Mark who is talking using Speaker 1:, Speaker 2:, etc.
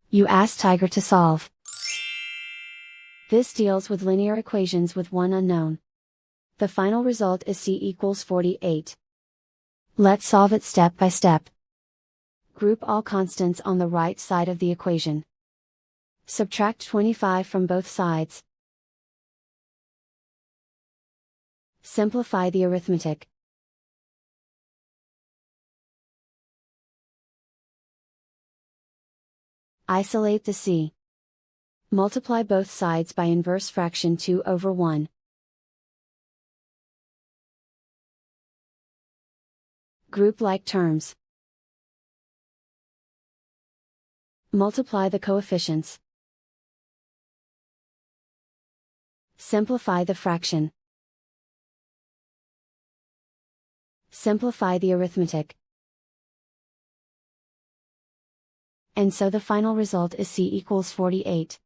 Speaker 1: You ask Tiger to solve. This deals with linear equations with one unknown. The final result is c equals 48. Let's solve it step by step. Group all constants on the right side of the equation. Subtract 25 from both sides. Simplify the arithmetic. Isolate the c. Multiply both sides by inverse fraction 2/1. Group like terms. Multiply the coefficients. Simplify the fraction. Simplify the arithmetic. And so the final result is c equals 48.